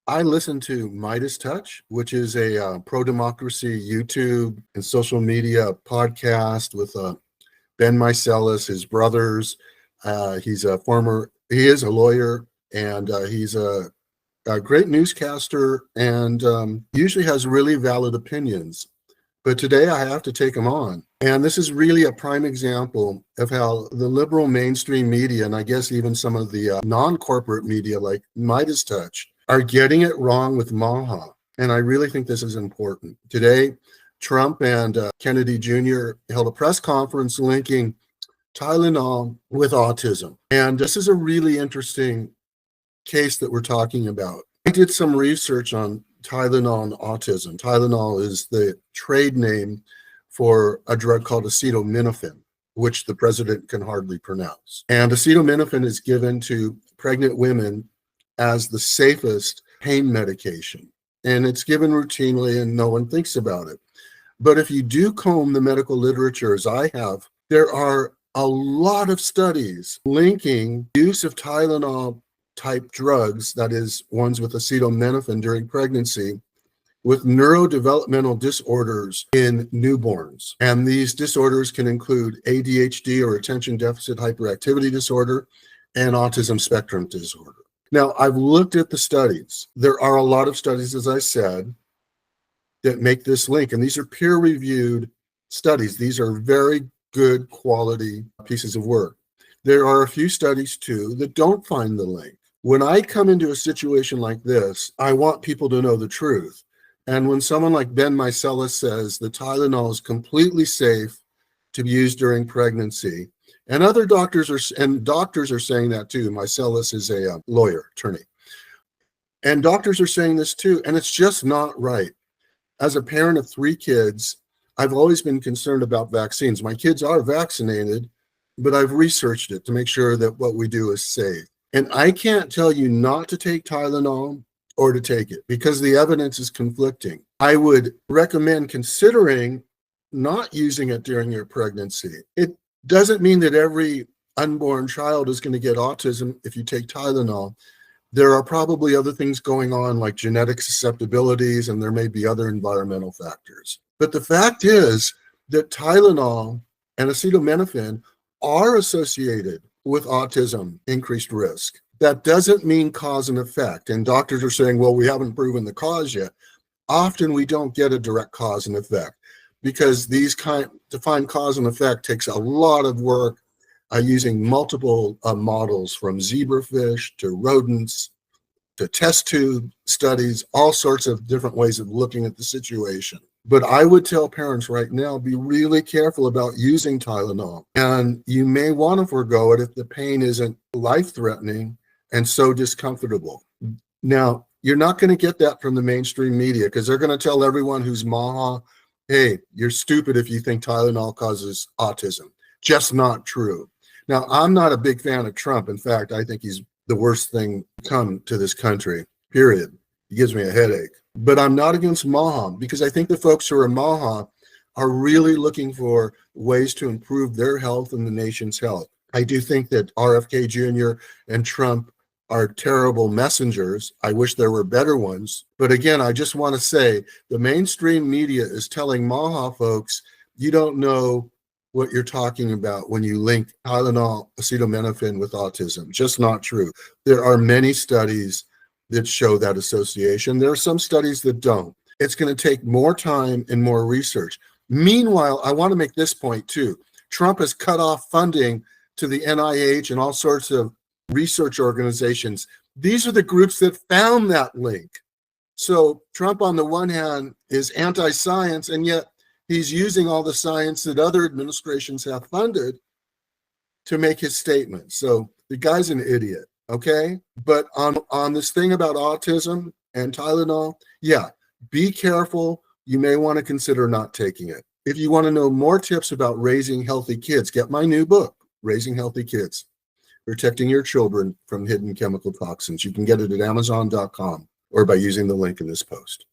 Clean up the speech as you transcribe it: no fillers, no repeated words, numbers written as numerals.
I listen to Meidas Touch, which is a pro-democracy YouTube and social media podcast with Ben Meiselas, his brothers. He is a lawyer, and he's a great newscaster, and usually has really valid opinions. But today I have to take him on. And this is really a prime example of how the liberal mainstream media, and I guess even some of the non-corporate media like Meidas Touch, are getting it wrong with MAHA. And I really think this is important. Today, Trump and Kennedy Jr. held a press conference linking Tylenol with autism. And this is a really interesting case that we're talking about. I did some research on Tylenol and autism. Tylenol is the trade name for a drug called acetaminophen, which the president can hardly pronounce. And acetaminophen is given to pregnant women as the safest pain medication. And it's given routinely and no one thinks about it. But if you do comb the medical literature, as I have, there are a lot of studies linking use of Tylenol type drugs, that is, ones with acetaminophen during pregnancy, with neurodevelopmental disorders in newborns. And these disorders can include ADHD, or attention deficit hyperactivity disorder, and autism spectrum disorder. Now, I've looked at the studies. There are a lot of studies, as I said, that make this link, and these are peer-reviewed studies. These are very good quality pieces of work. There are a few studies, too, that don't find the link. When I come into a situation like this, I want people to know the truth. And when someone like Ben Meiselas says the Tylenol is completely safe to be used during pregnancy, and other doctors are saying that too. Meiselas is a lawyer, attorney. And doctors are saying this too, and it's just not right. As a parent of 3 kids, I've always been concerned about vaccines. My kids are vaccinated, but I've researched it to make sure that what we do is safe. And I can't tell you not to take Tylenol or to take it because the evidence is conflicting. I would recommend considering not using it during your pregnancy. It doesn't mean that every unborn child is going to get autism if you take Tylenol. There are probably other things going on like genetic susceptibilities, and there may be other environmental factors. But the fact is that Tylenol and acetaminophen are associated with autism increased risk. That doesn't mean cause and effect. And doctors are saying, well, we haven't proven the cause yet. Often we don't get a direct cause and effect because to find cause and effect takes a lot of work using multiple models, from zebrafish to rodents to test tube studies, all sorts of different ways of looking at the situation. But I would tell parents right now, be really careful about using Tylenol. And you may want to forego it if the pain isn't life-threatening and so discomfortable. Now, you're not going to get that from the mainstream media because they're going to tell everyone who's MAHA, hey, you're stupid if you think Tylenol causes autism. Just not true. Now, I'm not a big fan of Trump. In fact, I think he's the worst thing to come to this country, period. He gives me a headache. But I'm not against MAHA because I think the folks who are MAHA are really looking for ways to improve their health and the nation's health. I do think that RFK Jr. and Trump are terrible messengers. I wish there were better ones. But again, I just want to say the mainstream media is telling MAHA folks, you don't know what you're talking about when you link Tylenol, acetaminophen with autism. Just not true. There are many studies that show that association. There are some studies that don't. It's going to take more time and more research. Meanwhile, I want to make this point too. Trump has cut off funding to the NIH and all sorts of research organizations. These are the groups that found that link. So Trump, on the one hand, is anti-science, and yet he's using all the science that other administrations have funded to make his statement. So the guy's an idiot. Okay, but on this thing about autism and Tylenol, yeah, be careful. You may want to consider not taking it. If you want to know more tips about raising healthy kids, get my new book, Raising Healthy Kids, Protecting Your Children from Hidden Chemical Toxins. You can get it at Amazon.com or by using the link in this post.